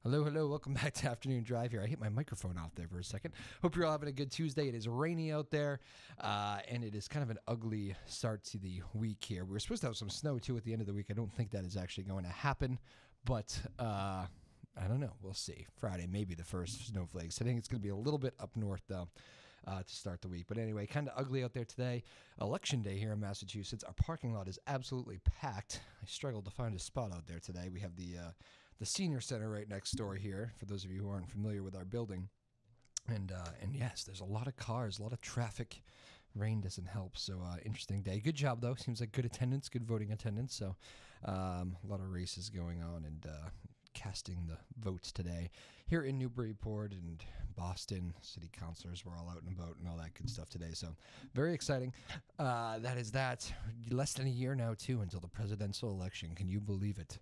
Hello, hello. Welcome back to Afternoon Drive here. I hit my microphone off there for a second. Hope you're all having a good Tuesday. It is rainy out there, and it is kind of an ugly start to the week here. We were supposed to have some snow, too, at the end of the week. I don't think that is actually going to happen, but I don't know. We'll see. Friday, maybe the first snowflakes. I think it's going to be a little bit up north, though, to start the week. But anyway, kind of ugly out there today. Election day here in Massachusetts. Our parking lot is absolutely packed. I struggled to find a spot out there today. We have the senior center right next door here, for those of you who aren't familiar with our building. And yes, there's a lot of cars, a lot of traffic. Rain doesn't help, so interesting day. Good job, though. Seems like good attendance, good voting attendance. So a lot of races going on and casting the votes today. Here in Newburyport and Boston, city councilors were all out and about and all that good stuff today. So very exciting. That is that. Less than a year now, too, until the presidential election. Can you believe it?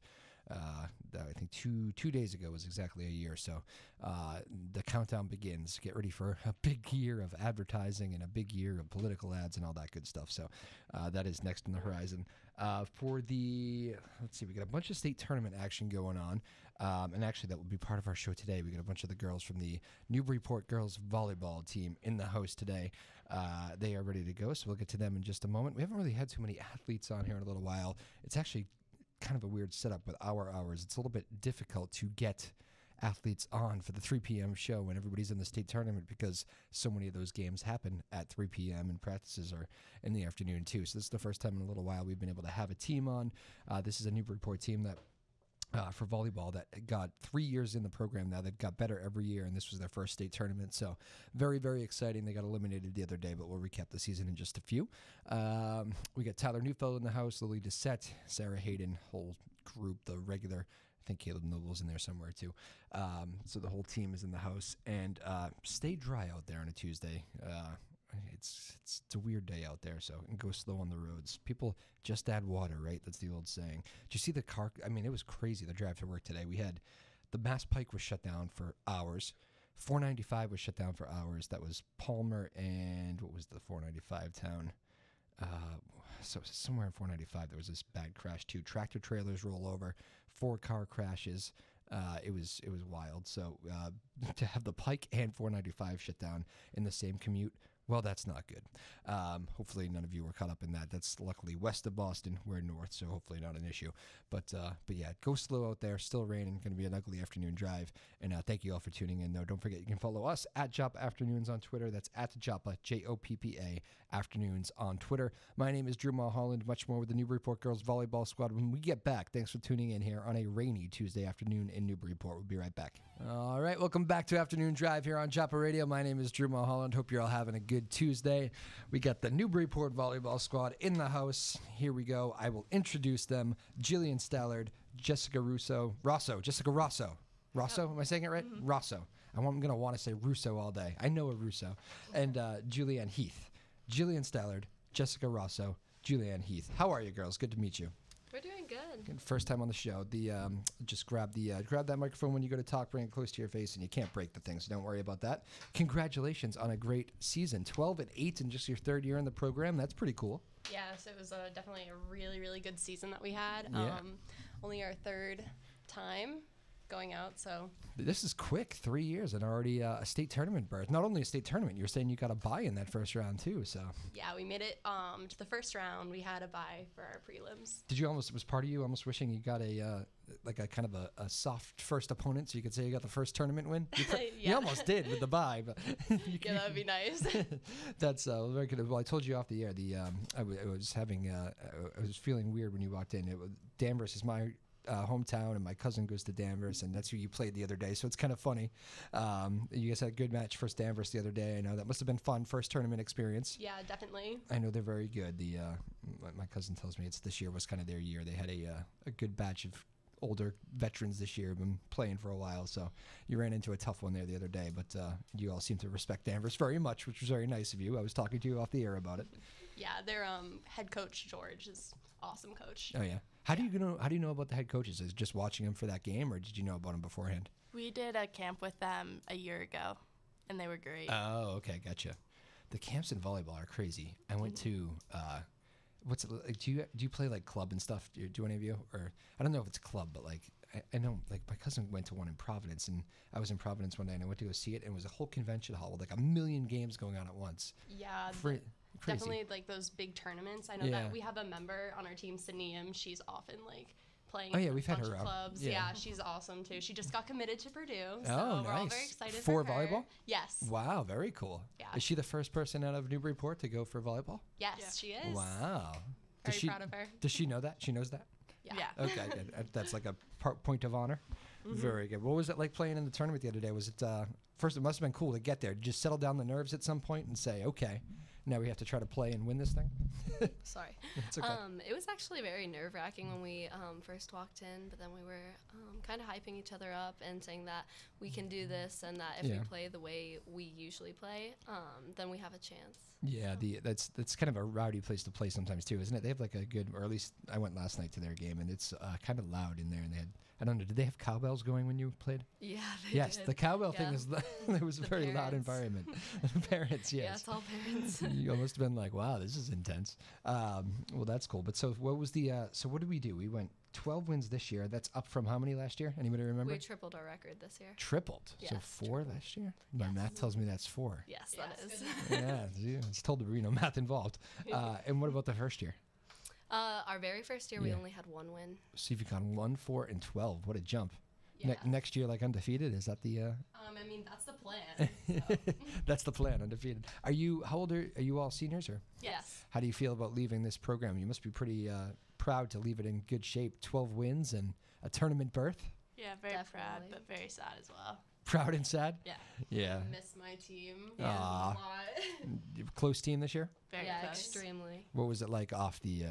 I think two days ago was exactly a year. So the countdown begins. Get ready for a big year of advertising and a big year of political ads and all that good stuff. So that is next on the horizon. For the, let's see, we got a bunch of state tournament action going on. And actually that will be part of our show today. We got a bunch of the girls from the Newburyport Girls Volleyball team in the house today. They are ready to go. So we'll get to them in just a moment. We haven't really had too many athletes on here in a little while. It's actually kind of a weird setup with our hours. It's a little bit difficult to get athletes on for the 3 p.m. show when everybody's in the state tournament because so many of those games happen at 3 p.m. and practices are in the afternoon too. So this is the first time in a little while we've been able to have a team on. This is a Newburyport team that for volleyball that got 3 years in the program now. They've got better every year, and this was their first state tournament. So very, very exciting. They got eliminated the other day, but we'll recap the season in just a few. We got Tyler Neufeld in the house, Lily Doucette, Sarah Hayden, whole group, the regular. I think Caleb Noble's in there somewhere too. So the whole team is in the house. And stay dry out there on a Tuesday. It's a weird day out there, so and go slow on the roads. People just add water, right? That's the old saying. Did you see the car? I mean, it was crazy, the drive to work today. We had the Mass Pike was shut down for hours. 495 was shut down for hours. That was Palmer and what was the 495 town? So somewhere in 495 there was this bad crash too. Tractor trailers roll over, 4 car crashes. It was wild. So to have the Pike and 495 shut down in the same commute, well, that's not good. Hopefully none of you were caught up in that. That's luckily west of Boston. We're north, so hopefully not an issue. But yeah, go slow out there. Still raining. Going to be an ugly afternoon drive. And thank you all for tuning in, though. Don't forget, you can follow us at Joppa Afternoons on Twitter. That's at Joppa, Joppa Afternoons on Twitter. My name is Drew Moholland. Much more with the Newburyport Girls Volleyball Squad when we get back. Thanks for tuning in here on a rainy Tuesday afternoon in Newburyport. We'll be right back. All right, welcome back to Afternoon Drive here on Joppa Radio. My name is Drew Moholland. Hope you're all having a good Tuesday. We got the Newburyport Volleyball Squad in the house. Here we go. I will introduce them. Jillian Stallard, Jessica Rosso. Rosso, am I saying it right? Mm-hmm. Rosso. I'm going to want to say Russo all day. I know a Russo. And Julianne Heath. Jillian Stallard, Jessica Rosso, Julianne Heath. How are you, girls? Good to meet you. We're doing good. First time on the show. Just grab that microphone when you go to talk, bring it close to your face, and you can't break the thing, so don't worry about that. Congratulations on a great season. 12-8 in just your third year in the program. That's pretty cool. Yeah, so it was definitely a really, really good season that we had. Yeah. Only our third time going out, so this is quick. 3 years and already a state tournament berth. Not only a state tournament, you're saying you got a bye in that first round too. So yeah, we made it to the first round. We had a bye for our prelims. Did you was part of you almost wishing you got a kind of a soft first opponent, so you could say you got the first tournament win? You almost did with the bye, but yeah, that'd be nice. That's very good. Well, I told you off the air. I was feeling weird when you walked in. Danvers is my hometown, and my cousin goes to Danvers, and that's who you played the other day, so it's kind of funny. You guys had a good match versus Danvers the other day. I know that must have been fun. First tournament experience. Yeah, definitely. I know they're very good. My cousin tells me this year was kind of their year. They had a good batch of older veterans this year, have been playing for a while, so you ran into a tough one there the other day, but you all seem to respect Danvers very much, which was very nice of you. I was talking to you off the air about it. Yeah, their head coach George is awesome coach. Oh yeah. How do you know about the head coaches? Is it just watching them for that game, or did you know about them beforehand? We did a camp with them a year ago, and they were great. Oh, okay, gotcha. The camps in volleyball are crazy. I went to what's it like? Do you play like club and stuff? Do any of you? Or I don't know if it's club, but like I know, like my cousin went to one in Providence, and I was in Providence one day, and I went to go see it, and it was a whole convention hall with like 1 million games going on at once. Yeah, Crazy. definitely like those big tournaments. I know that we have a member on our team, Sydney M. She's often like playing. Oh yeah, in we've a had bunch her of out. clubs. Yeah, she's awesome too. She just got committed to Purdue. So Oh, we're all nice. very excited For for her. volleyball? Yes. Wow, very cool. Yeah. Is she the first person out of Newburyport to go for volleyball? Yes, she is. Wow. Very proud of her. Does she know that? She knows that? Yeah. Okay, good. That's like a point of honor. Very good. What was it like playing in the tournament the other day? Was it first? It must have been cool to get there. Did you settle down the nerves at some point and say, okay, now we have to try to play and win this thing? Sorry. It's okay. It was actually very nerve-wracking when we first walked in, but then we were kind of hyping each other up and saying that we can do this and that if we play the way we usually play, then we have a chance. Yeah, that's kind of a rowdy place to play sometimes too, isn't it? They have like a good, or at least I went last night to their game, and it's kind of loud in there. And they had, I don't know, did they have cowbells going when you played? Yeah, Yes, did. the cowbell thing is. It was a The very loud parents. environment. Parents, yes. Yeah, it's all parents. You almost have been like, wow, this is intense. Well, that's cool. But so what was the, so what did we do? We went 12 wins this year. That's up from how many last year? Anybody remember? We tripled our record this year. Tripled. So Yes, 4 last year? My math tells me that's 4. Yes, Yeah, that is. Yeah, it's told to be, math involved. And what about the first year? Our very first year, we Yeah. only had 1 win. So you've gone 1, 4, and 12. What a jump. Yeah. Next year, like undefeated? Is that the... I mean, that's the plan. So. That's the plan, undefeated. How old are you all seniors, or Yes. how do you feel about leaving this program? You must be pretty proud to leave it in good shape. 12 wins and a tournament berth. Yeah, very proud, Definitely. but very sad as well. Proud and sad? Yeah. Yeah. Miss my team. Aw. A lot. Close team this year? Very Yeah, close. extremely. What was it like off the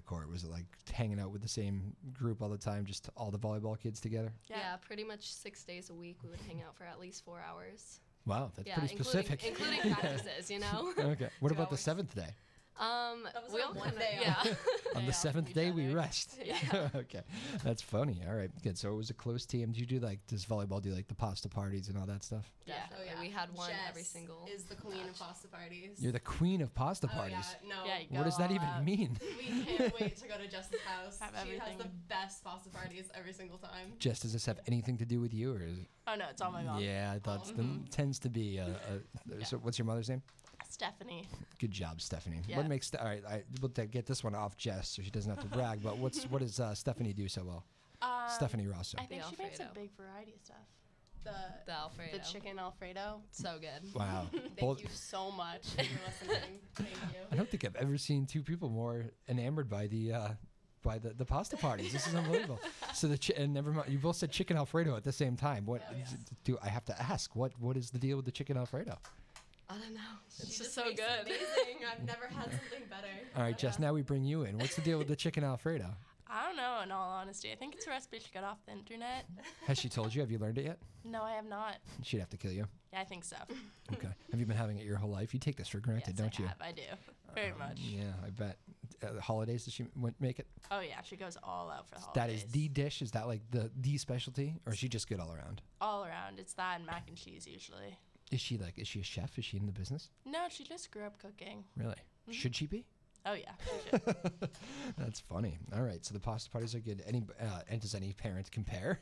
court? Was it like hanging out with the same group all the time, just all the volleyball kids together? Yeah. Pretty much 6 days a week, we would hang out for at least 4 hours. Wow, that's Yeah, pretty specific. including practices, you know? Okay. What 2 about the hours. 7th day? That was we our all one kinda- day yeah. off. On the off 7th each day, we other. rest. Yeah. Okay. That's funny. All right, good. So it was a close team. Do you do does volleyball do like the pasta parties and all that stuff? Definitely. Oh, yeah. We had one every Jess single. is the queen of match. pasta parties. You're the queen of pasta Oh, parties. yeah, no. Yeah, you What does that go even all out. mean? We can't wait to go to Jess's house. Have She has everything. the best pasta parties every single time. Jess, does this have anything to do with you, or is it? Oh no, it's all my mom. Yeah, I thought tends to be. So what's your mother's name? Stephanie. Good job, Stephanie. Yeah. What makes all right? We'll get this one off Jess, so she doesn't have to brag. But what does Stephanie do so well? Stephanie Rosso. I think The she makes a Alfredo. big variety of stuff. The Alfredo. The chicken Alfredo. So good. Wow. Thank Both- you so much for listening. Thank you. I don't think I've ever seen 2 people more enamored by the pasta parties. This is unbelievable. So and never mind. You both said chicken Alfredo at the same time. What do I have to ask? What is the deal with the chicken Alfredo? I don't know. It's She just just so makes it good. Amazing. I've never had something better. All right, Jess. Now we bring you in. What's the deal with the chicken Alfredo? I don't know, in all honesty. I think it's a recipe she got off the internet. Has she told you? Have you learned it yet? No, I have not. She'd have to kill you. Yeah, I think so. Okay. Have you been having it your whole life? You take this for granted, Yes, don't I you? have. I do. Very much. Yeah, I bet. Holidays, does she make it? Oh yeah, she goes all out for the That holidays. is the dish. Is that like the specialty, or is she just good all around? all around. It's that and mac and cheese usually. Is she a chef? Is she in the business? No, she just grew up cooking. Really? Should she be? Oh yeah, she should. That's funny. All right, so the pasta parties are good. And does any parent compare?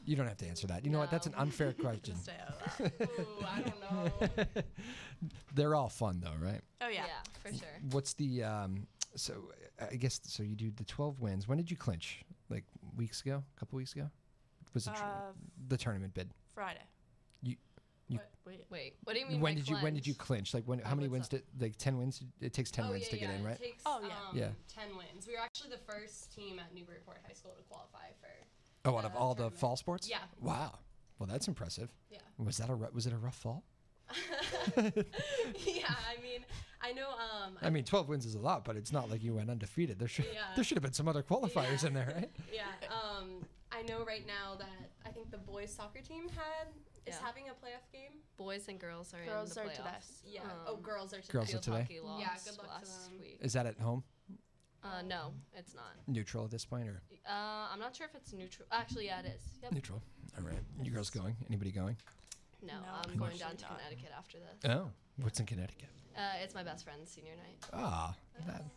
You don't have to answer that. You know what? That's an No. unfair question. Stay out of that. Ooh, I don't know. They're all fun though, right? Oh yeah. Yeah, for sure. What's the so I guess so you do the 12 wins. When did you clinch? Like weeks ago? A couple weeks ago? Was it the tournament bid? Friday. You- Wait. Wait, what do you mean? When by did you clinch? Like how many wins what's did 10 wins? It takes 10 wins to get in, right? It takes, Oh, yeah. 10 wins. We were actually the first team at Newburyport High School to qualify for. Oh, out of all the tournament. fall sports? Yeah. Wow. Well, that's impressive. Yeah. Was it a rough fall? Yeah, I mean, I know. I mean, 12 wins is a lot, but it's not like you went undefeated. There should Yeah. have been some other qualifiers Yeah. in there, right? Yeah. I know right now that I think the boys soccer team is Yeah. having a playoff game. Boys and girls are Girls in are the today. playoffs. Yeah. Girls are. Girls are Field today? hockey lost Yeah, good luck to last them. week. Is that at home? No, it's not. Neutral at this point, or I'm not sure if it's neutral. Actually, yeah, it is. Yep. neutral? All right. You girls going? Anybody going? No, No, I'm going down unfortunately to not. Connecticut after this. Oh, what's in Connecticut? It's my best friend's senior night. Ah,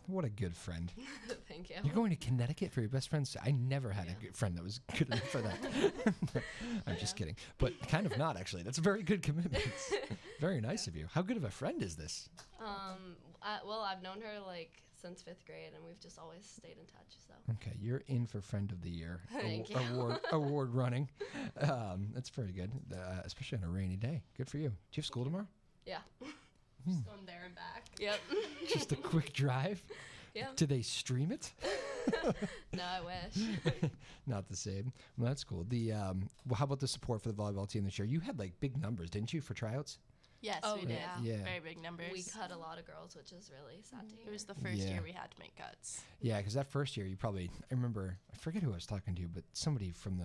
what a good friend. Thank you. You're going to Connecticut for your best friend's? I never had a good friend that was good enough for that. I'm just kidding. But kind of not, actually. That's a very good commitment. Very nice of you. How good of a friend is this? Well, I've known her like since 5th grade, and we've just always stayed in touch. So. Okay, you're in for Friend of the Year Thank you. award running. That's very good, especially on a rainy day. Good for you. Do you have school tomorrow? Yeah. Just going there and back. Yep. Just a quick drive? Yeah. Do they stream it? No, I wish. Not the same. Well, that's cool. How about the support for the volleyball team this year? You had like big numbers, didn't you, for tryouts? Yes, Oh, we did. yeah. Very big numbers. We cut a lot of girls, which is really sad to hear. It was the first year we had to make cuts. Yeah, because that first year I remember, I forget who I was talking to, but somebody from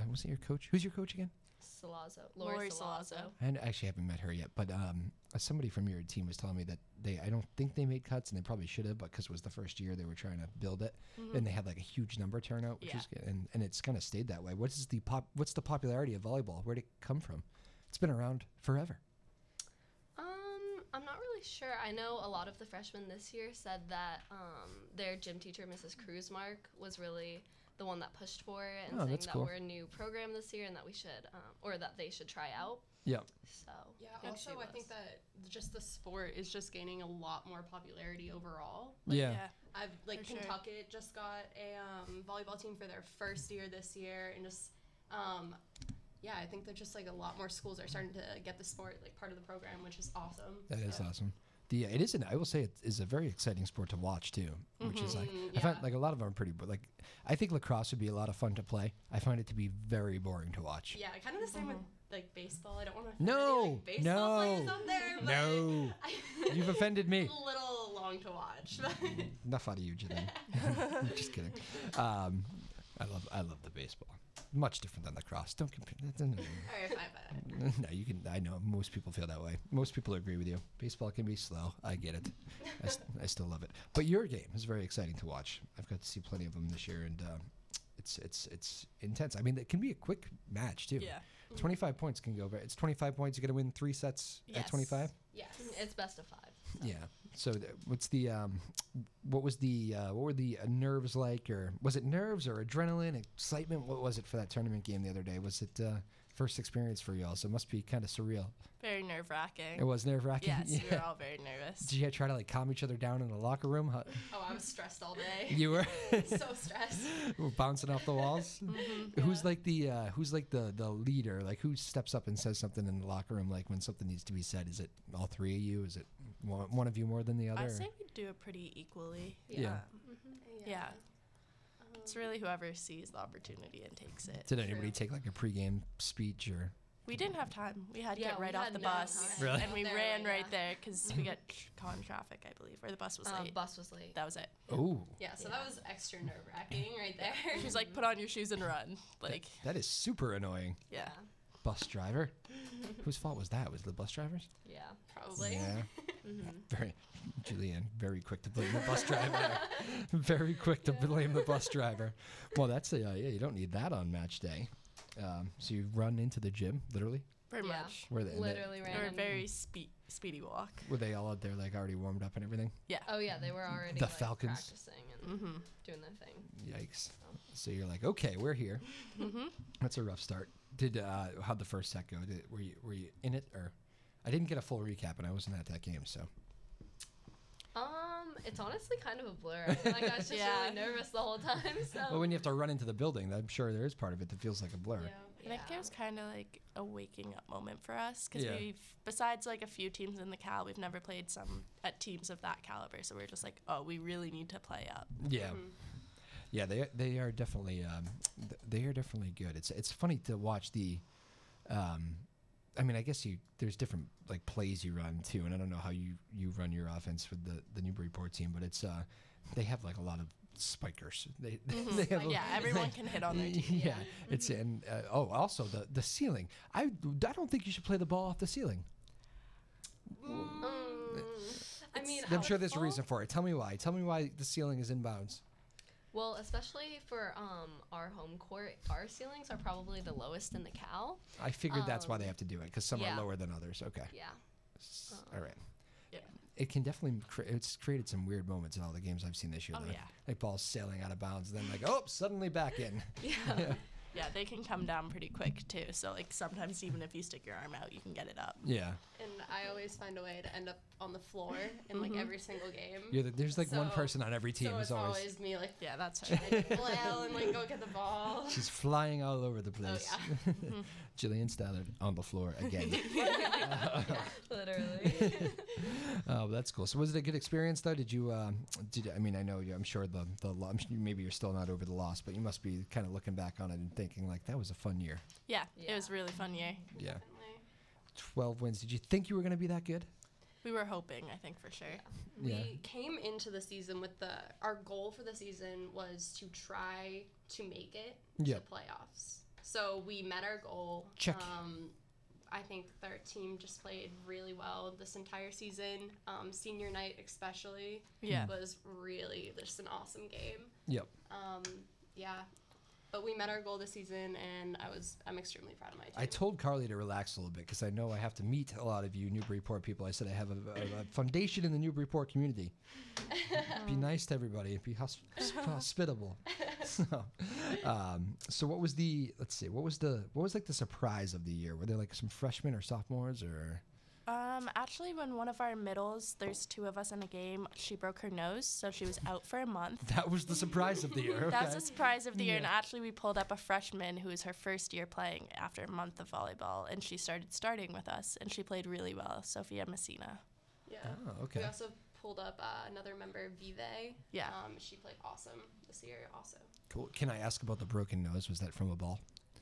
was it your coach? Who's your coach again? Lori Salazzo. I actually haven't met her yet, but somebody from your team was telling me that I don't think they made cuts, and they probably should have, but because it was the first year they were trying to build it, and they had like a huge number turnout, which is good, and it's kind of stayed that way. What's the popularity of volleyball? Where'd it come from? It's been around forever. I'm not really sure. I know a lot of the freshmen this year said that their gym teacher, Mrs. Kruzmark, was really the one that pushed for it and saying that cool. we're a new program this year and that we should, or that they should try out. Yeah. So Yeah. Also, I think that just the sport is just gaining a lot more popularity overall. Yeah. I've For Kentucky just got a volleyball team for their first year this year, and just I think that just like a lot more schools are starting to get the sport like part of the program, which is awesome. That is awesome. It is I will say it is a very exciting sport to watch too, which is like I find like a lot of them are pretty, but like I think lacrosse would be a lot of fun to play. I find it to be very boring to watch. Yeah, kind of the same with like baseball. I don't want to No, baseball players out there, but no, you've offended me. A little long to watch. Enough out of you, Janine. Just kidding. I love the baseball. Much different than lacrosse. Don't compare. All right, fine. No, you can. I know most people feel that way. Most people agree with you. Baseball can be slow. I get it. I still love it. But your game is very exciting to watch. I've got to see plenty of them this year, and it's intense. I mean, it can be a quick match too. Yeah. 25 points can go. It's 25 points. You're gonna win 3 sets at 25. Yes, it's best of 5. So. Yeah. So what were the nerves like, or was it nerves or adrenaline, excitement? What was it for that tournament game the other day? Was it first experience for y'all? So it must be kind of surreal. Very nerve-wracking. It was nerve-wracking? Yes, Yeah. we were all very nervous. Did you try to like calm each other down in the locker room? Oh, I was stressed all day. You were So stressed. bouncing off the walls. Who's like the leader? Like who steps up and says something in the locker room? Like when something needs to be said, is it all 3 of you? Is it one of you more than the other? I say we do it pretty equally. Yeah. Yeah. It's really whoever sees the opportunity and takes it. Did anybody take like a pregame speech or? We didn't have time. We had to get we right off had the no bus. time. Really? And we There, ran right yeah. there because we got caught in traffic, I believe, or the bus was late. Bus was late. That was it. Oh. Yeah, so that was extra nerve-wracking right there. She was like, put on your shoes and run. Like, That is super annoying. yeah. Bus driver. Whose fault was that? Was it the bus drivers? Yeah. Probably. Yeah. Very, Julianne, very quick to blame the bus driver. Very quick to blame the bus driver. Well, that's you don't need that on match day. So you run into the gym, literally. Pretty Yeah. much. Were they, Literally Or ran. a very speedy walk. were they all out there like already warmed up and everything? Yeah. Oh yeah, they were already The like, Falcons. practicing and doing their thing. Yikes. So you're like, okay, we're here. That's a rough start. How'd the first set go? Were you in it, or? I didn't get a full recap and I wasn't at that game, so. It's honestly kind of a blur. I feel like I was just Yeah. really nervous the whole time. So. Well, when you have to run into the building, I'm sure there is part of it that feels like a blur. I think it was kind of like a waking up moment for us because Yeah. besides like a few teams in the Cal, we've never played at teams of that caliber. So we're just like, oh, we really need to play up. Yeah. Yeah, they are definitely good. It's funny to watch the. I mean, I guess there's different like plays you run too, and I don't know how you run your offense with the Newburyport team, but it's they have like a lot of spikers. They have Yeah, everyone can hit on their team. yeah, it's and also the ceiling. I don't think you should play the ball off the ceiling. I mean, I'm sure there's a reason for it. Tell me why. Tell me why the ceiling is inbounds. Well, especially for our home court, our ceilings are probably the lowest in the Cal. I figured that's why they have to do it, because some yeah. are lower than others. Okay. Yeah. All right. Yeah. it can definitely it's created some weird moments in all the games I've seen this year. Oh, though. yeah. Like balls sailing out of bounds, and then like, oh, suddenly back in. Yeah. Yeah, they can come down pretty quick too. So like sometimes even if you stick your arm out, you can get it up. Yeah. And I always find a way to end up on the floor in like every single game. There's like one So- person on every team so who's it's always. always me like Yeah, that's right. trying to flail and like go get the ball. She's flying all over the place. yeah. Jillian Stallard on the floor again. Literally. Oh, that's cool. So was it a good experience though? Did you? I mean, I know you. I'm sure maybe you're still not over the loss, but you must be kind of looking back on it and thinking like that was a fun year. Yeah, it Yeah. was a really fun year. Yeah. Definitely. 12 wins. Did you think you were going to be that good? We were hoping, I think, for sure. Yeah. We came into the season with our goal for the season was to try to make it Yep. to playoffs. So we met our goal. Check. I think our team just played really well this entire season. Senior night especially Yeah. was really just an awesome game. Yep. Yeah. But we met our goal this season, and I'm extremely proud of my team. I told Carly to relax a little bit because I know I have to meet a lot of you Newburyport people. I said I have a foundation in the Newburyport community. Be nice to everybody and be hospitable. So what was what was like the surprise of the year? Were there like some freshmen or sophomores or? Actually, when one of our middles, there's 2 of us in a game, she broke her nose, so she was out for a month. That was the surprise of the year. That was okay. a surprise of the year, and Yeah. actually we pulled up a freshman who was her first year playing after a month of volleyball, and she started starting with us, and she played really well, Sophia Messina. Yeah. Oh, okay. We also pulled up another member, Vive. Yeah. She played awesome this year also. Cool. Can I ask about the broken nose? Was that from a ball?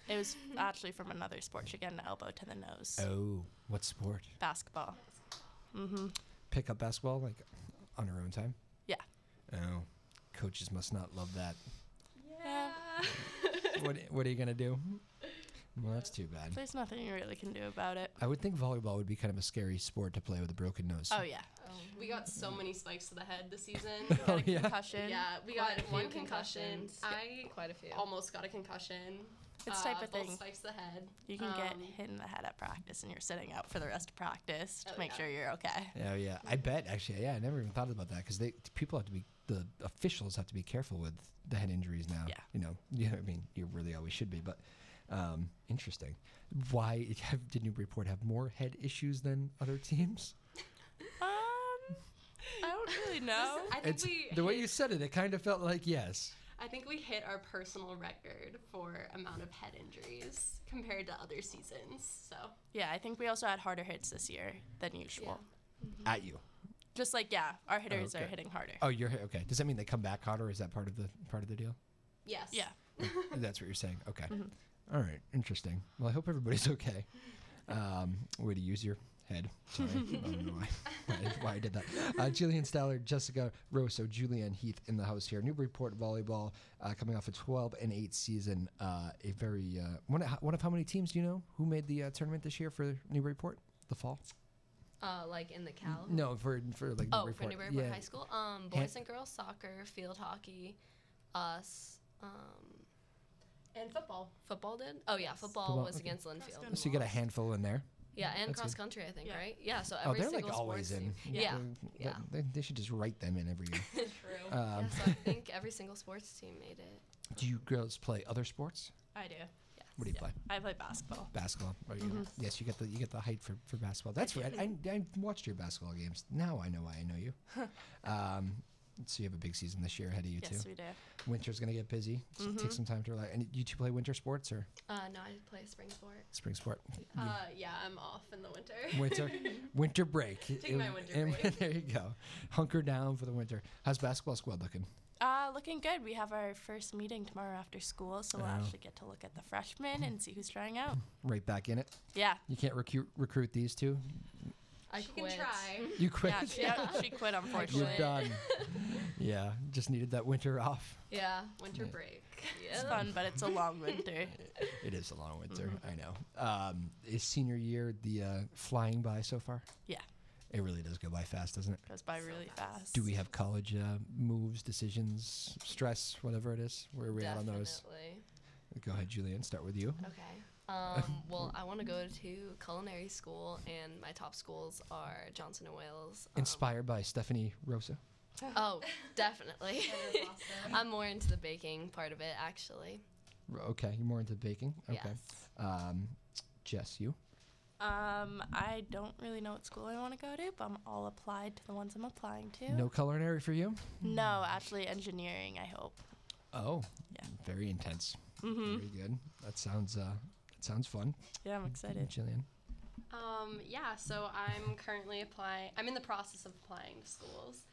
It was actually from another sport. She got an elbow to the nose. Oh, what sport? Basketball. Mm-hmm. Pick up basketball like on her own time? Yeah. Oh, coaches must not love that. Yeah. What are you gonna do? Well, that's too bad. There's nothing you really can do about it. I would think volleyball would be kind of a scary sport to play with a broken nose. Oh, yeah. We got so many spikes to the head this season. Oh, Got a yeah? concussion. Yeah, we Quite got a few one concussion. concussions. I Quite a few. almost got a concussion. It's type of both thing. spikes to the head. You can get hit in the head at practice, and you're sitting out for the rest of practice to Oh, make yeah. sure you're okay. Oh yeah, I bet actually. Yeah, I never even thought about that because people have to be the officials have to be careful with the head injuries now. Yeah. I mean, you really always should be, but interesting. Why did Newburyport have more head issues than other teams? I don't really know. I think It's we the way you said it. It kind of felt like yes. I think we hit our personal record for amount of head injuries compared to other seasons. So Yeah, I think we also had harder hits this year than usual. At you. Just like, yeah, our hitters okay. are hitting harder. Oh, okay. Does that mean they come back harder? Is that part of the deal? yes. Yeah. That's what you're saying. Okay. All right. Interesting. Well, I hope everybody's okay. Way to use your head. Sorry. I don't know why I did that. Jillian Stallard, Jessica Rosso, Julianne Heath in the house here. Newburyport Volleyball coming off a 12-8 season. A very one of how many teams do you know who made the tournament this year for Newburyport? The fall? Like in the Cal. No, for like Oh, Newburyport. for Newburyport High School. Boys and girls soccer, field hockey, us. And football. Football did? Oh yeah, football Football, was okay. against Linfield. So you get a handful in there. Yeah, and That's cross good. country, I think, Yeah. right? Yeah, so Oh, every they're single like always sports in. team. Yeah, They- yeah. They should just write them in every year. True. Yeah, so I think every single sports team made it. Do you girls play other sports? I do. Yes. What do you play? I play basketball. Basketball. Oh, yes, you get the height for basketball. That's right. I watched your basketball games. Now I know why I know you. So you have a big season this year ahead of you Yes, too. we do. Winter's gonna get busy. So take some time to relax. And you two play winter sports or No, I play spring sport. spring sport? Yeah, I'm off in the winter. Winter break. Take my winter break. There you go. Hunker down for the winter. How's basketball squad looking? Looking good. We have our first meeting tomorrow after school, so we'll actually get to look at the freshmen and see who's trying out. Right back in it. Yeah. You can't recruit these two. I She quit. can try. You quit. Yeah, she quit, unfortunately. You're done. Yeah, just needed that winter off. Yeah. Winter break. It's fun, but it's a long winter. It is a long winter. I know. Is senior year the flying by so far? Yeah. It really does go by fast, doesn't it? Goes by really fast. Do we have college moves, decisions, stress, whatever it is? Where are we at on those? Definitely. Go ahead, Julian. Start with you. Okay. Well, I want to go to culinary school, and my top schools are Johnson & Wales. Inspired by Stephanie Rosa. Oh, definitely. I'm more into the baking part of it, actually. Okay, you're more into baking. Okay. Yes. Jess, you? I don't really know what school I want to go to, but I'm all applied to the ones I'm applying to. No culinary for you? No, actually engineering, I hope. Oh, Yeah. Very intense. Mm-hmm. Very good. That sounds fun. Yeah, I'm excited. Jillian? Yeah, so I'm currently applying. I'm in the process of applying to schools.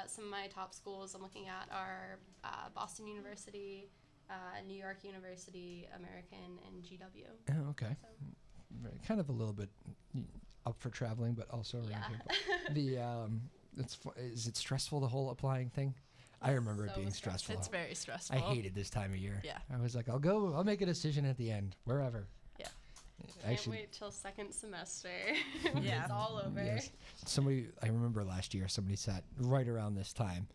Some of my top schools I'm looking at are Boston University, New York University, American, and GW. Oh, okay. Kind of a little bit up for traveling, but also around here. Is it stressful, the whole applying thing? I remember it being stressful. It's very stressful. I hated this time of year. Yeah. I was like, I'll make a decision at the end, wherever. Yeah. Can't wait till second semester. Yeah. It's all over. Yes. I remember last year, somebody sat right around this time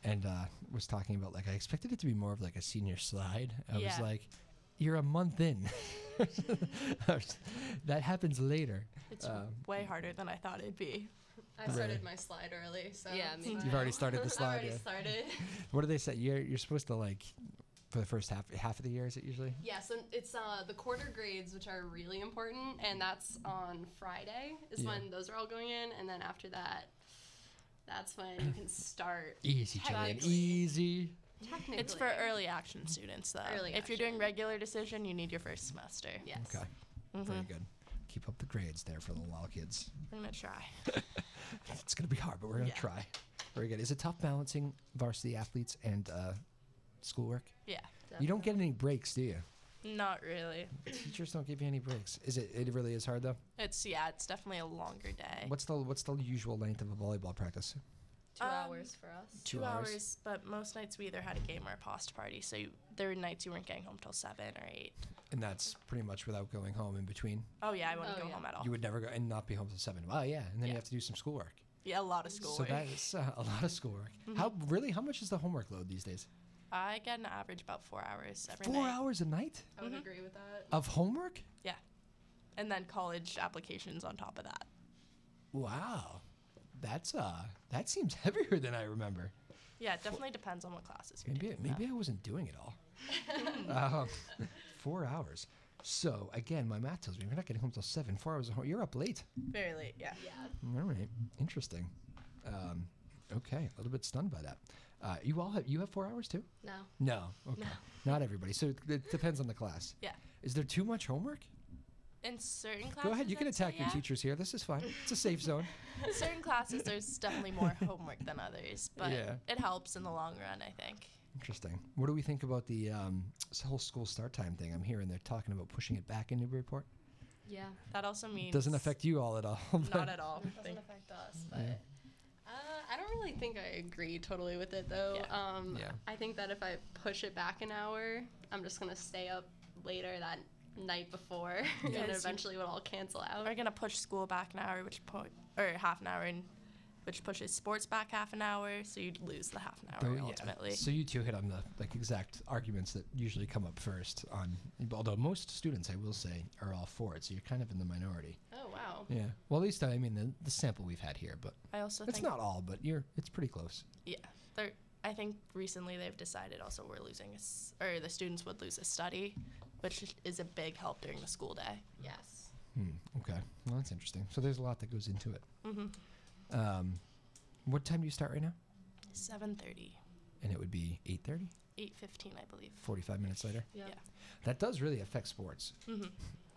and was talking about, like, I expected it to be more of like a senior slide. I was like, you're a month in. That happens later. It's way harder than I thought it'd be. I started my slide early, so Yeah, me too. You've already started the slide. I already started. What do they say? You're supposed to, like, for the first half of the year, is it usually? Yeah, so it's the quarter grades, which are really important, and that's on Friday is when those are all going in, and then after that, that's when you can start. Easy, Jillian. Technically. Easy. Technically. It's for early action students, though. If you're doing regular decision, you need your first semester. Yes. Okay. Very good. Keep up the grades there for the wild kids. We're going to try. It's going to be hard, but we're going to try. Very good. Is it tough balancing varsity athletes and schoolwork? Yeah. Definitely. You don't get any breaks, do you? Not really. Teachers don't give you any breaks. It really is hard, though? It's definitely a longer day. What's the usual length of a volleyball practice? 2 hours for us. 2 2 hours? hours, but most nights we either had a game or a post party, so there were nights you weren't getting home till 7 or 8. And that's pretty much without going home in between? Oh, yeah, I wouldn't go home at all. You would never go and not be home till 7. Wow, yeah. And then you Yeah. have to do some schoolwork. Yeah, a lot of schoolwork. So that is a lot of schoolwork. How much is the homework load these days? I get an average about 4 hours every night. 4 hours a night I would agree with that. of homework? Yeah. And then college applications on top of that. Wow. That seems heavier than I remember. Yeah, it definitely depends on what classes you're doing. Maybe I wasn't doing it all. 4 hours. So again, my math tells me you're not getting home till 7. 4 hours of home. You're up late. Very late, yeah. All right. Interesting. Okay. A little bit stunned by that. You have 4 hours too? No. No. Okay. Not everybody. So it depends on the class. Yeah. Is there too much homework? In certain classes, Go ahead. You can I'd say attack your yeah. teachers here. This is fine. It's a safe zone. Certain classes, there's definitely more homework than others, but Yeah. it helps in the long run, I think. Interesting. What do we think about the whole school start time thing? I'm hearing they're talking about pushing it back in Newburyport. Yeah. That also means Doesn't affect you all at all. not at all. It doesn't affect us, but I don't really think I agree totally with it, though. Yeah. I think that if I push it back an hour, I'm just going to stay up later that night before, and Because eventually it'll all cancel out. We're gonna push school back an hour, or half an hour, and which pushes sports back half an hour, so you'd lose the half an hour ultimately. So you two hit on the exact arguments that usually come up first. Although most students, I will say, are all for it, so you're kind of in the minority. Oh, wow. Yeah. Well, at least I mean the sample we've had here, but I also it's think not all, but it's pretty close. yeah, I think recently they've decided also we're losing or the students would lose a study, which is a big help during the school day. Yes. Okay. Well, that's interesting. So there's a lot that goes into it. Mm-hmm. What time do you start right now? 7:30, And it would be 8:30, 8:15, I believe. 45 minutes later. Yeah. That does really affect sports. Mm-hmm.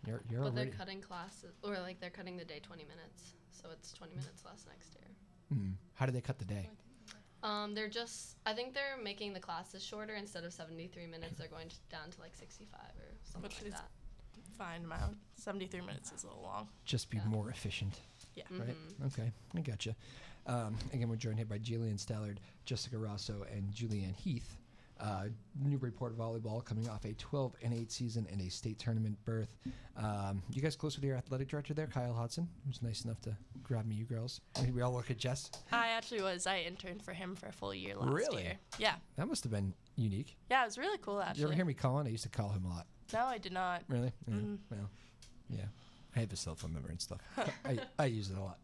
You're But already. they're cutting classes, or like they're cutting the day 20 minutes, so it's 20 minutes less next year. How do they cut the day? I think they're making the classes shorter. Instead of 73 minutes, they're going down to like 65 or something Which like is that. fine amount. 73 minutes is a little long. Just be Yeah. more efficient. Yeah. Right. Okay. I gotcha. Again, we're joined here by Jillian Stallard, Jessica Rosso, and Julianne Heath. Newburyport Volleyball coming off a 12-8 season and a state tournament berth. You guys close with your athletic director there, Kyle Hodson, who's nice enough to grab me, you girls. I think we all look at Jess. I actually was. I interned for him for a full year last Really? year. Yeah. That must have been unique. Yeah, it was really cool, actually. You ever hear me calling? I used to call him a lot. No, I did not. Really? Yeah. Mhm. Well, yeah. I have a cell phone number and stuff. I use it a lot.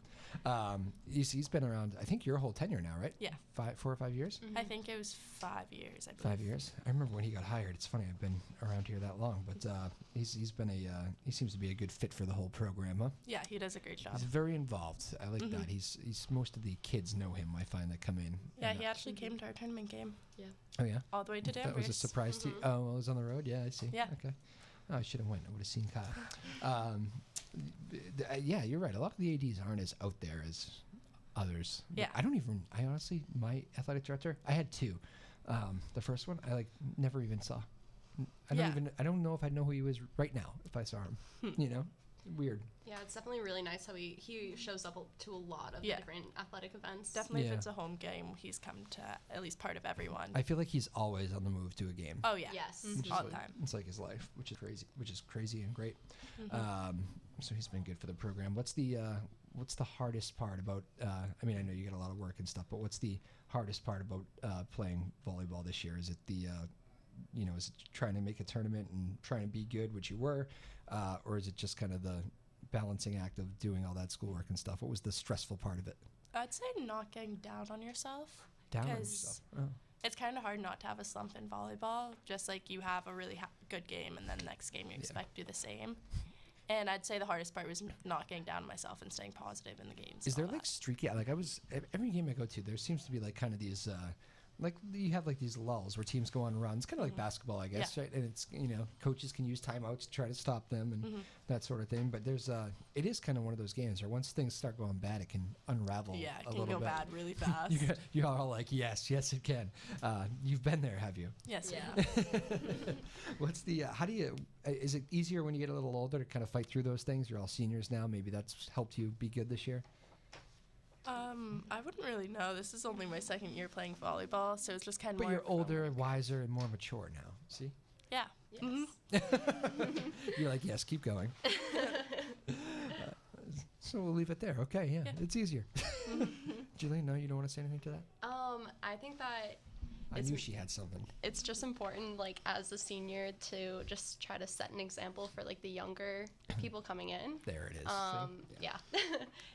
He's been around, I think, your whole tenure now, right? Yeah. 4 or 5 years? I think it was 5 years, I believe. 5 years? I remember when he got hired. It's funny, I've been around here that long, but he's been he seems to be a good fit for the whole program, huh? Yeah, he does a great job. He's very involved. I like that. He's most of the kids know him, I find, that come in. Yeah, And, he actually came to our tournament game oh, yeah? all the way to Danvers. That was a surprise to you? Oh, well, it was on the road? Yeah, I see. Yeah. Okay. Oh, I should have went. I would have seen Kyle. Yeah, you're right. A lot of the ADs aren't as out there as others. Yeah. I honestly, my athletic director, I had 2. The first one, I never even saw. I don't know if I'd know who he was right now if I saw him. You know? Weird. Yeah, it's definitely really nice how he shows up to a lot of different athletic events. Definitely, Yeah. if it's a home game, he's come to at least part of everyone. I feel like he's always on the move to a game. Oh, yeah. Yes. Which is All the like- time. It's like his life, which is crazy and great. So he's been good for the program. What's the hardest part about? I mean, I know you get a lot of work and stuff, but what's the hardest part about playing volleyball this year? Is it is it trying to make a tournament and trying to be good, which you were, or is it just kind of the balancing act of doing all that schoolwork and stuff? What was the stressful part of it? I'd say not getting down on yourself. Down on 'cause yourself. Oh. It's kind of hard not to have a slump in volleyball. Just like you have a really good game, and then next game you expect to do the same. And I'd say the hardest part was not getting down on myself and staying positive in the games. Is and there all like that. streaky? Like every game I go to, there seems to be like kind of these. Like you have like these lulls where teams go on runs, kind of like basketball, I guess, right? And it's coaches can use timeouts to try to stop them and that sort of thing. But it is kind of one of those games where once things start going bad, it can unravel. Yeah, it a can little go bit. bad really fast. You're all like, yes, it can. You've been there, have you? Yes, Yeah. What's the? How do you? Is it easier when you get a little older to kind of fight through those things? You're all seniors now. Maybe that's helped you be good this year. I wouldn't really know. This is only my second year playing volleyball, so it's just kind of But more. you're of a- older and wiser and more mature now. See? Yeah. Yes. You're like, yes, keep going. So we'll leave it there. Okay, yeah. It's easier. Julian, no, you don't want to say anything to that? I think that I It's- knew she had something. it's just important, like as a senior, to just try to set an example for like the younger people coming in. There it is. See? Yeah.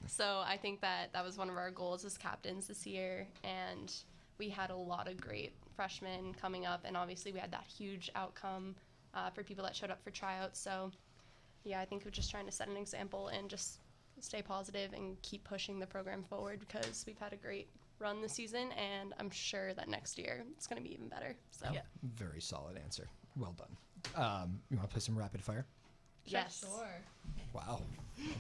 So I think that was one of our goals as captains this year, and we had a lot of great freshmen coming up, and obviously we had that huge outcome for people that showed up for tryouts. So yeah, I think we're just trying to set an example and just stay positive and keep pushing the program forward, because we've had a great run this season, and I'm sure that next year it's going to be even better. So Yeah. Very solid answer. Well done. You want to play some rapid fire? yes, Wow.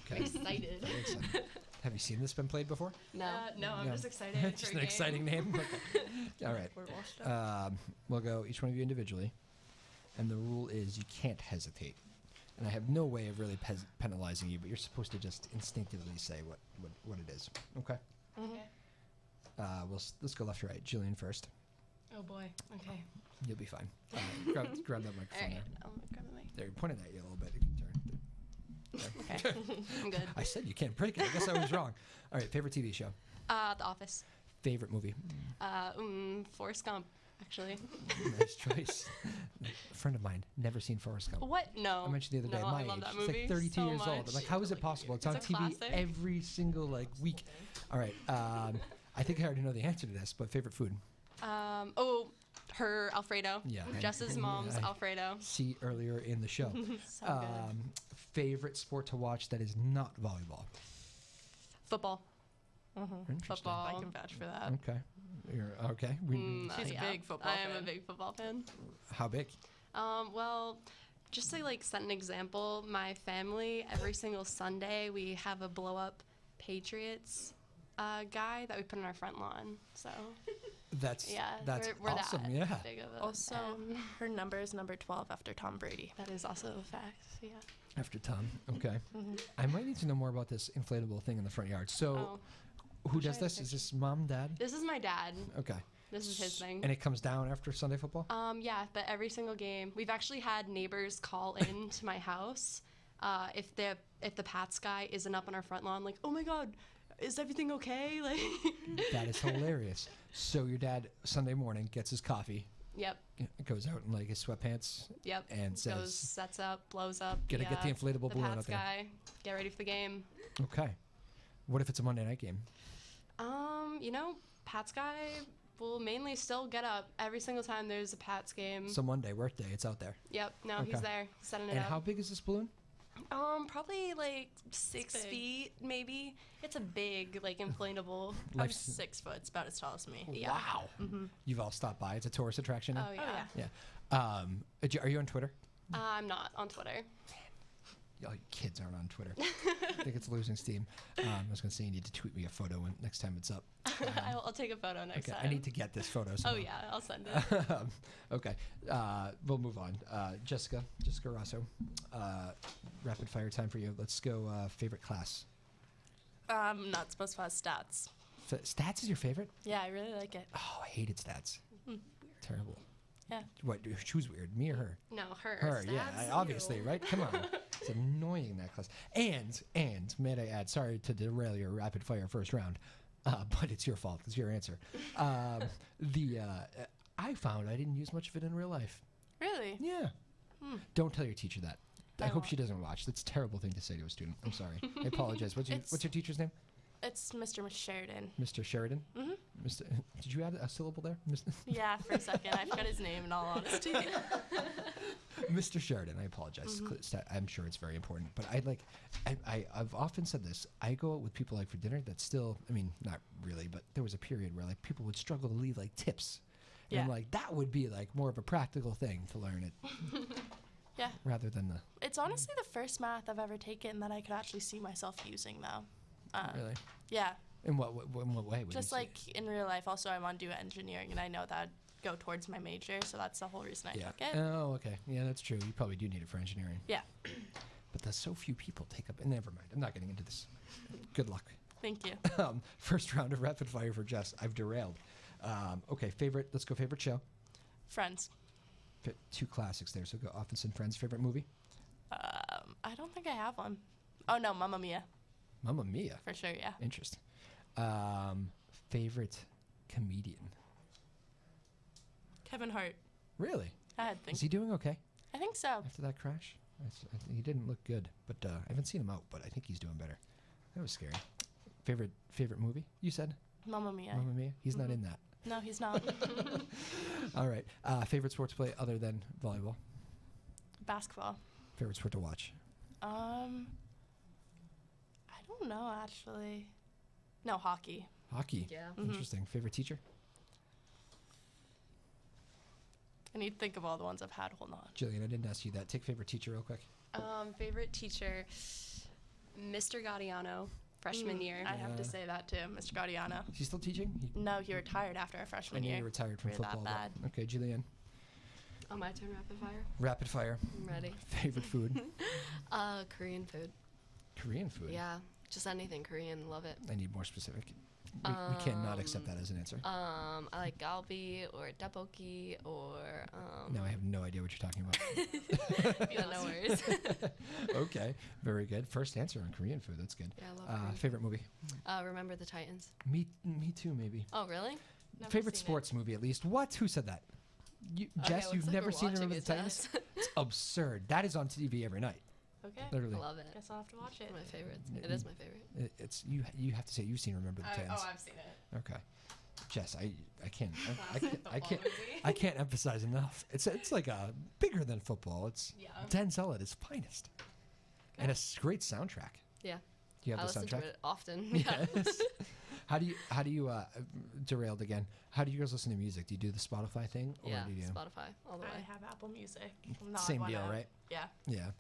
Okay. excited. Very excited. Have you seen this been played before? No, I'm No. just excited. Just for an a exciting game. name. Okay. All right. We're washed up. We'll go each one of you individually, and the rule is you can't hesitate. And I have no way of really penalizing you, but you're supposed to just instinctively say what it is. Okay. Okay. Let's go left to right. Jillian first. Oh boy. Okay. You'll be fine. Grab that All microphone right. there. I'll grab the mic. There, you pointed at you a little bit. You can turn. Okay. I'm good. I said you can't break it. I guess I was wrong. All right. Favorite TV show. The Office. Favorite movie. Forrest Gump, actually. Nice choice. A friend of mine never seen Forrest Gump. What? No. I mentioned the other day, No, my I love age. that It's movie like 32 so years old. I'm much. like, how is it possible? It's on It's a TV classic. every single week. All right. I think I already know the answer to this, but favorite food. Her Alfredo. Yeah. Jess's mom's I Alfredo. see earlier in the show. So good. Favorite sport to watch that is not volleyball. Football. Interesting. Football. I can vouch for that. Okay. You're okay. She's a big football I am fan. a big football fan. How big? Well, just to set an example, my family, every single Sunday, we have a blow up Patriots guy that we put on our front lawn. So That's yeah, that's we're awesome. that Yeah. big of a Also, fan. her number is number 12 after Tom Brady. That is also a fact. Yeah. After Tom. Okay. I might need to know more about this inflatable thing in the front yard. So, who Wish I does had a this? Is this mom, dad? This is my dad. Okay. This is his thing. And it comes down after Sunday football? Yeah, but every single game, we've actually had neighbors call in to my house if the Pats guy isn't up on our front lawn, like, oh my God, is everything okay? Like, That is hilarious. So your dad Sunday morning gets his coffee Yep. Goes out in like his sweatpants. Yep. And says, goes, sets up, blows up. Gotta get the inflatable balloon Pats out there. guy. Get ready for the game. Okay. What if it's a Monday night game? Pats guy will mainly still get up every single time there's a Pats game. So Monday, work day, it's out there. Yep. No, Okay. he's there setting it And up. how big is this balloon? Probably like 6 feet, maybe. It's a big, like, inflatable. I'm Life's- 6 foot. It's about as tall as me. Yeah. Wow. You've all stopped by. It's a tourist attraction now? Oh yeah. Yeah. Are you on Twitter? I'm not on Twitter. Oh, kids aren't on Twitter. I think it's losing steam. I was going to say you need to tweet me a photo next time it's up. I'll take a photo next Okay, time. I need to get this photo. Oh somehow. yeah, I'll send it. Okay. We'll move on. Jessica Rosso. Rapid fire time for you. Let's go favorite class. I'm not supposed to have stats. Stats is your favorite? Yeah, I really like it. Oh, I hated stats. Terrible. Yeah. What? Who's weird? Me or her? No, her. Her, yeah, Stats, obviously, you. right? Come on. It's annoying, that class. And may I add, sorry to derail your rapid fire first round, but it's your fault. It's your answer. I found I didn't use much of it in real life. Really? Yeah. Don't tell your teacher that. I I hope won't. she doesn't watch. That's a terrible thing to say to a student. I'm sorry. I apologize. What's your teacher's name? It's Mr. Sheridan. Mr. Sheridan? Mhm. Mr. Did you add a syllable there? Yeah, for a second. I forgot his name, in all honesty. Mr. Sheridan, I apologize. I'm sure it's very important, but I've often said this. I go out with people like for dinner that's still, I mean, not really, but there was a period where like people would struggle to leave like tips. Yeah. And like that would be like more of a practical thing to learn it. Yeah. Rather than the It's honestly the first math I've ever taken that I could actually see myself using, though. really. Yeah. In what way? Would Just you say? like in real life, also I want to do engineering, and I know that would go towards my major, so that's the whole reason I Yeah. took it. Oh, okay. Yeah, that's true. You probably do need it for engineering. Yeah. But there's so few people take up. Never mind. I'm not getting into this. Good luck. Thank you. First round of rapid fire for Jess. I've derailed. Okay, favorite. Let's go favorite show. Friends. Two classics there. So go Office and Friends. Favorite movie. I don't think I have one. Oh no, Mamma Mia. Mamma Mia. For sure, yeah. Interesting. Favorite comedian. Kevin Hart. Really? I had think. Is he doing okay I think so. after that crash? I think he didn't look good, but I haven't seen him out. But I think he's doing better. That was scary. Favorite movie? You said Mamma Mia. Mamma Mia. He's not in that. No, he's not. All right. Favorite sport to play other than volleyball. Basketball. Favorite sport to watch. I don't know actually. No, hockey. Hockey. Yeah. Interesting. Favorite teacher. I need to think of all the ones I've had. Hold on. Jillian, I didn't ask you that. Take favorite teacher real quick. Favorite teacher, Mr. Gaudiano, freshman year. I have to Yeah. say that too, Mr. Gaudiano. Is he still teaching? No, he retired after our I freshman know year. you retired from We're that football. bad. But, okay, Jillian. Oh, my turn, rapid fire. Rapid fire. I'm ready. Favorite food. Korean food. Korean food. Yeah, just anything Korean. Love it. I need more specific. We cannot accept that as an answer. I like galbi or tteokbokki or. No, I have no idea what you're talking about. Yeah, no worries. Okay, very good. First answer on Korean food. That's good. Yeah, I love Korean. Favorite movie? Remember the Titans. Me too, maybe. Oh, really? Never Favorite seen it. sports movie, at least. What? Who said that? Jess, Okay, you've looks like never we're seen watching Remember the it, Titans? Jess. It's absurd. That is on TV every night. Okay. Literally. I love it. Guess I'll have to watch it. My favorite. It is my favorite. It's you have to say you've seen Remember the Titans. I've seen it. Okay. Jess, I can't Classic I can't football movie. I can't emphasize enough. It's like a bigger than football. It's Yeah. Denzel at his finest. And a great soundtrack. Yeah. Do you I have the listen soundtrack? to it often. Yeah. Yes. How do you derailed again? How do you guys listen to music? Do you do the Spotify thing or Yeah, do you Spotify all the I way. have Apple Music. I'm not Same one deal, of- right? Yeah. Yeah.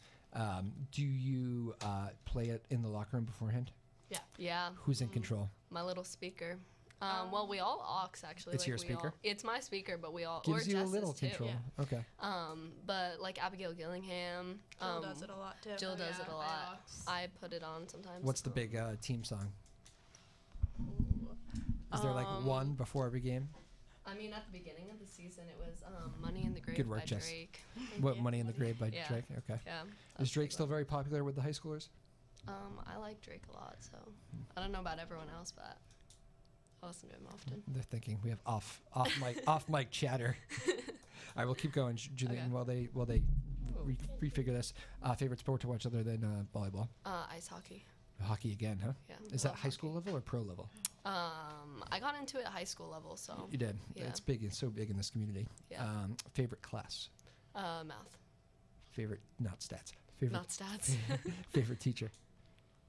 Do you play it in the locker room beforehand? Yeah. Who's in control? My little speaker. Well, we all aux actually. It's your we speaker? all- it's my speaker, but we all Gives or you a Jess's little too. control. Yeah. Okay. But like Abigail Gillingham. Jill does it a lot too. Jill Oh, does yeah, it a I lot. aux. I put it on sometimes. What's the big team song? Is there like one before every game? I mean, at the beginning of the season, it was "Money in the Grave" Good work, by Jess. Drake. What Money in the Grave by Yeah. Drake? Okay. Yeah. Is that's Drake the still one. very popular with the high schoolers? I like Drake a lot, so I don't know about everyone else, but I listen to him often. They're thinking we have off mic chatter. All right, we'll keep going, Julian. Okay. While they refigure this. Favorite sport to watch other than volleyball? Ice hockey. Hockey again, huh? Yeah. Is that love high school level or pro level? I got into it at high school level, so. You did. Yeah. It's big. It's so big in this community. Yeah. Favorite class? Math. Favorite, not stats. Favorite, Not stats. favorite teacher?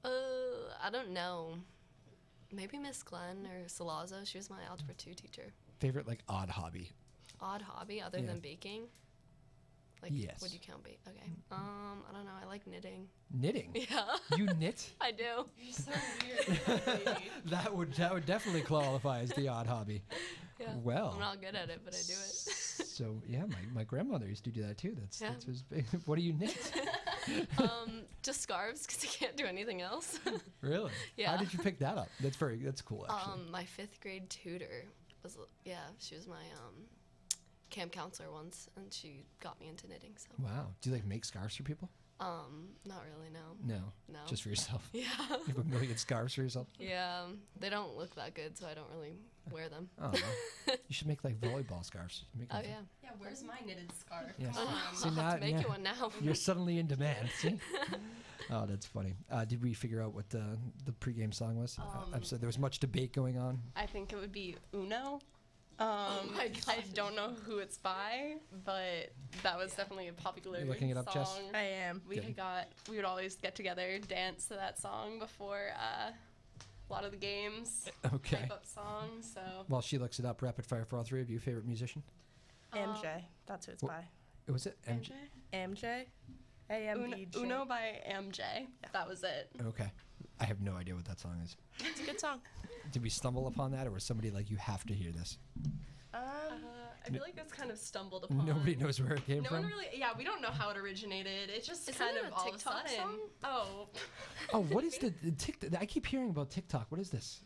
I don't know. Maybe Miss Glenn or Salazzo. She was my Algebra 2 teacher. Favorite, like, odd hobby? Odd hobby other Yeah. than baking? Like, Yes. would you count Okay. I don't know. I like knitting. Knitting? Yeah. You knit? I do. You're so weird. That would definitely qualify as the odd hobby. Yeah. Well. I'm not good at it, but I do it. So yeah, my grandmother used to do that too. Yeah. That's was big. What do you knit? Just scarves because I can't do anything else. Really? Yeah. How did you pick that up? That's cool actually. My 5th grade tutor she was my camp counselor once, and she got me into knitting. So. Wow. Do you like make scarves for people? Not really. No. No. No. Just for yourself. Yeah. You have a million scarves for yourself. Yeah. They don't look that good, so I don't really wear them. Oh. Well. You should make like volleyball scarves. Make Oh them yeah. Yeah, where's my knitted scarf? Yeah. Come on. See, I'll have to make now you one now. you're suddenly in demand. See? Oh, that's funny. Did we figure out what the pregame song was? I'm sorry, there was much debate going on. I think it would be Uno. my I gosh. don't know who it's by, but that was definitely a popular You're looking it up, song. Jess? I am. We would always get together, dance to that song before a lot of the games. Okay. Hype up songs. So While she looks it up, rapid fire for all three of you. Favorite musician? MJ. That's who it's Wh- by. Was it MJ? MJ. AMBJ. Uno by MJ. That was it. Okay. I have no idea what that song is. It's a good song. Did we stumble upon that, or was somebody like, you have to hear this? I feel like it's kind of stumbled upon. Nobody knows where it came No from? one really. Yeah, we don't know how it originated. It's just Isn't kind it of a all TikTok of a sudden. song? Oh. Oh, what is the TikTok? I keep hearing about TikTok. What is this?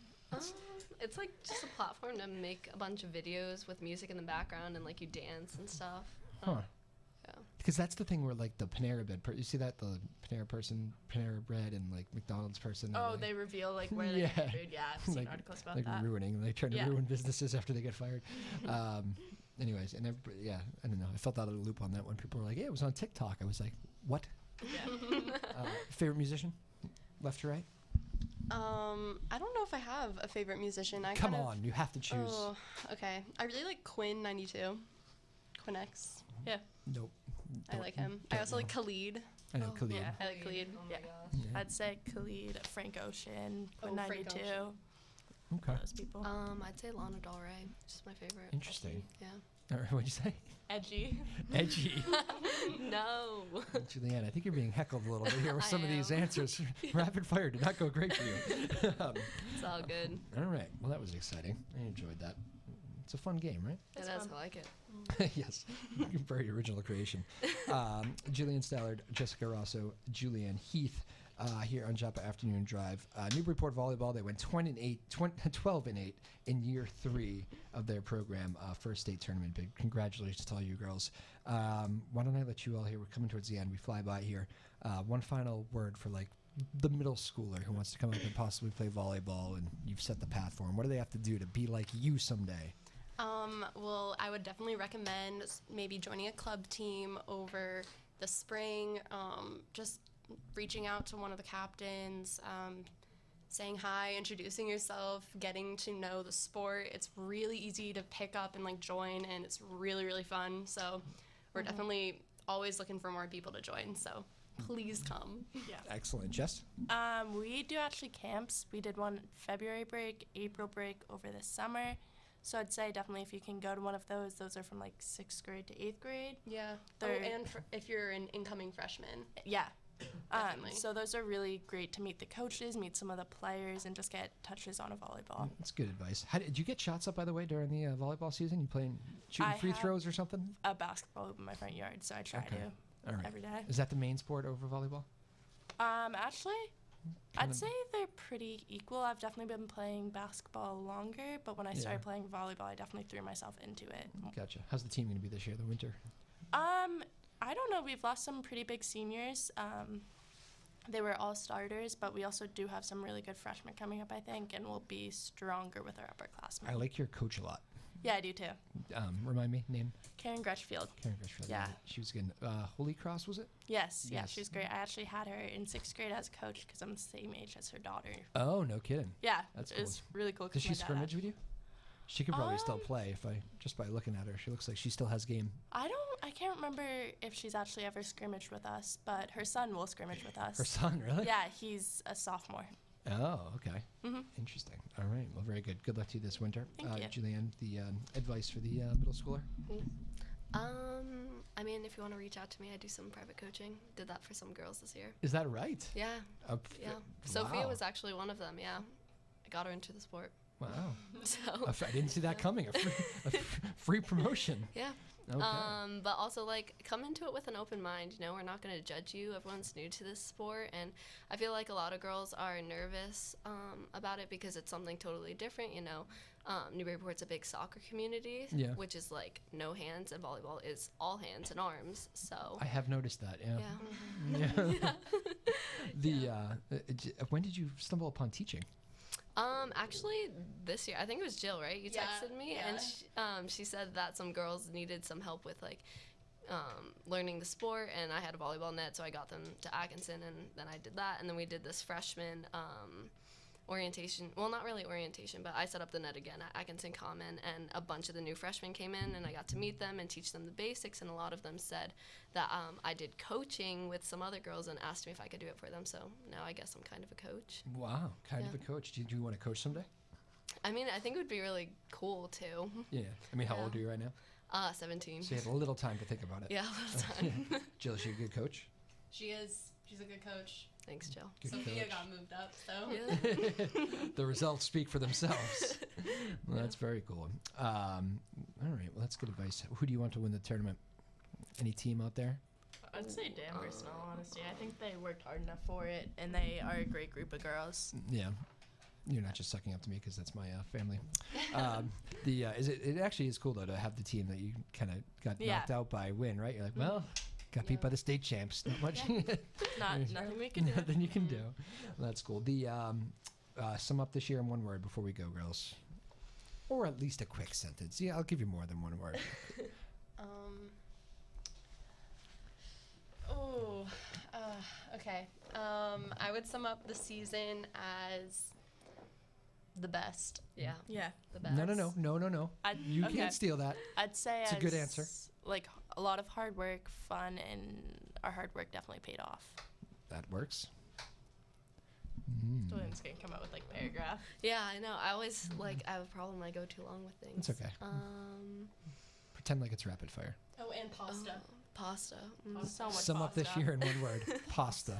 It's like just a platform to make a bunch of videos with music in the background and like you dance and stuff. Huh. Yeah. Because that's the thing where like the Panera Bread, you see that the Panera Bread and like McDonald's person. Oh, like, they reveal like where they Yeah. get food. Yeah, I've seen like, articles about like that. ruining. They trying to Yeah. ruin businesses after they get fired. Anyways, and yeah, I don't know. I felt out of the loop on that when people were like, "Yeah, it was on TikTok." I was like, "What?" Yeah. Favorite musician, left or right? I don't know if I have a favorite musician. Come on, you have to choose. Oh, okay. I really like Quinn 92. Quinn X. Yeah, Nope. I Don't- like him. I don't also know. like Khalid. I know Khalid. yeah. I like Khalid. Oh my Yeah. gosh. Yeah. I'd say Khalid, Frank Ocean, Oh, Quinn Frank 92. Ocean. Okay. Those people. I'd say Lana Del Rey. She's my favorite. Interesting. Yeah. All right, what'd you say? Edgy. Edgy. No. Julianne, I think you're being heckled a little bit here with I some of these am. answers. Rapid fire did not go great for you. It's all good. All right. Well, that was exciting. I enjoyed that. It's a fun game, right? It It's is. fun. I like it. Yes. Very original creation. Julian Stallard, Jessica Rosso, Julianne Heath here on Joppa Afternoon Drive. Newburyport Volleyball, they went 12-8 in year 3 of their program, first state tournament bid. Congratulations to all you girls. Why don't I let you all here? We're coming towards the end. We fly by here. One final word for like the middle schooler who wants to come up and possibly play volleyball, and you've set the path for them. What do they have to do to be like you someday? Well, I would definitely recommend maybe joining a club team over the spring. Just reaching out to one of the captains, saying hi, introducing yourself, getting to know the sport. It's really easy to pick up and like join, and it's really, really fun. So we're definitely always looking for more people to join. So please come. Yeah. Excellent. Jess? We do actually camps. We did one February break, April break over the summer. So I'd say definitely if you can go to one of those are from like 6th grade to 8th grade. Yeah. They're- and if you're an incoming freshman. Yeah. Definitely. So those are really great to meet the coaches, meet some of the players, and just get touches on a volleyball. That's good advice. How did you get shots up, by the way, during the volleyball season? You shooting I free have- throws or something? A basketball hoop in my front yard, so I try Okay. to All right. every day. Is that the main sport over volleyball? Actually, Kind I'd of- say they're pretty equal. I've definitely been playing basketball longer, but when I started Yeah. playing volleyball, I definitely threw myself into it. Gotcha. How's the team going to be this year, the winter? I don't know. We've lost some pretty big seniors. They were all starters, but we also do have some really good freshmen coming up, I think, and we'll be stronger with our upperclassmen. I like your coach a lot. Yeah, I do too. Remind me, name? Karen Grutchfield. Karen Grutchfield. Yeah. She was good. Holy Cross, was it? Yes, yeah, Yes. she was great. I actually had her in 6th grade as a coach because I'm the same age as her daughter. Oh, no kidding. Yeah, That's it was really cool. 'cause Does she my dad scrimmage with you? She could probably still Um, play just by looking at her. She looks like she still has game. I can't remember if she's actually ever scrimmaged with us, but her son will scrimmage with us. Her son, really? Yeah, he's a sophomore. Oh, okay. Mhm. Interesting. All right. Well, very good. Good luck to you this winter. Thank you. Julianne, the advice for the middle schooler? I mean, if you want to reach out to me, I do some private coaching. Did that for some girls this year. Is that right? Yeah. Yeah. Wow. Sophia was actually one of them. Yeah. I got her into the sport. Wow. So. I didn't see that coming. A free promotion. Yeah. Okay. But also, like, come into it with an open mind. You know, we're not going to judge you. Everyone's new to this sport. And I feel like a lot of girls are nervous about it because it's something totally different. You know, Newburyport's a big soccer community, Yeah. which is, like, no hands, and volleyball is all hands and arms. So, I have noticed that. Yeah. yeah. Yeah. When did you stumble upon teaching? Actually, this year, I think it was Jill, right? You Yeah, texted me, yeah. and she said that some girls needed some help with, like, learning the sport, and I had a volleyball net, so I got them to Atkinson, and then I did that, and then we did this freshman orientation. Well, not really orientation, but I set up the net again at Atkinson Common, and a bunch of the new freshmen came in, and I got to meet them and teach them the basics, and a lot of them said that I did coaching with some other girls and asked me if I could do it for them, so now I guess I'm kind of a coach. Wow. Kind of Yeah. a coach. Do you want to coach someday? I mean, I think it would be really cool, too. Yeah. I mean, how Yeah. old are you right now? 17. So you have a little time to think about it. Yeah, a little time. Jill, is she a good coach? She's a good coach. Thanks, Jill. Good Sophia coach. got moved up, so. Yeah. The results speak for themselves. Well, that's very cool. All right. Well, that's good advice. Who do you want to win the tournament? Any team out there? I'd say Danvers, in all honesty. I think they worked hard enough for it, and they are a great group of girls. Yeah. You're not just sucking up to me because that's my family. It actually is cool though to have the team that you kind of got Yeah. knocked out by win, right? You're like, well, got beat by the state champs. Not much. Nothing we can do. Nothing you can do. Well, that's cool. The sum up this year in one word before we go, girls, or at least a quick sentence. Yeah, I'll give you more than one word. Okay. I would sum up the season as the best. Yeah. Yeah. The best. No. You okay. can't steal that. I'd say It's a good answer. Like a lot of hard work, fun, and our hard work definitely paid off. That works. Julian's gonna come out with like paragraph. Yeah, I know. I always, like, I have a problem. I go too long with things. It's okay. Pretend like it's rapid fire. Oh, and pasta. Pasta. So much Sum up this pasta. year in one word. Pasta.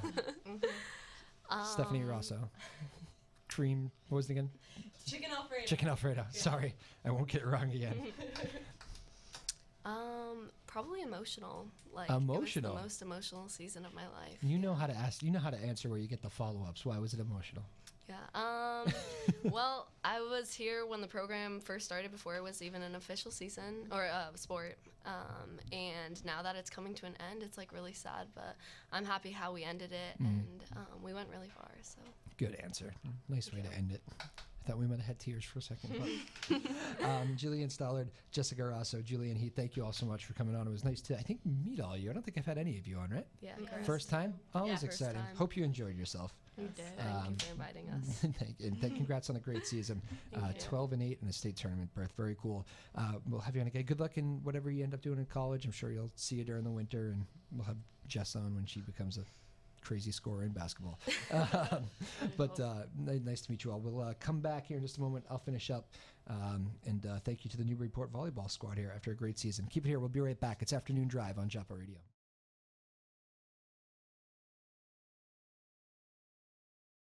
Stephanie Rosso. Cream. What was it again? Chicken Alfredo. Chicken Alfredo. Sorry. I won't get it wrong again. Probably emotional. Like, Emotional? It was the most emotional season of my life. You know how to ask. You know how to answer where you get the follow-ups. Why was it emotional? Yeah. Well, I was here when the program first started, before it was even an official season or sport. And now that it's coming to an end, it's like really sad. But I'm happy how we ended it, and we went really far. So. Good answer. Nice way to end it. I thought we might have had tears for a second. But Jillian Stollard, Jessica Rosso, Julian Heath, thank you all so much for coming on. It was nice to, I think, meet all of you. I don't think I've had any of you on, right? Yeah. Yeah. correct. First time? Always first exciting. time. Hope you enjoyed yourself. We did. Thank you for inviting us. Congrats on a great season. Thank you. 12-8 in a state tournament berth. Very cool. We'll have you on again. Good luck in whatever you end up doing in college. I'm sure you'll see you during the winter, and we'll have Jess on when she becomes a crazy scorer in basketball. But nice to meet you all. We'll come back here in just a moment. I'll finish up. And thank you to the Newburyport Volleyball squad here after a great season. Keep it here. We'll be right back. It's Afternoon Drive on Joppa Radio.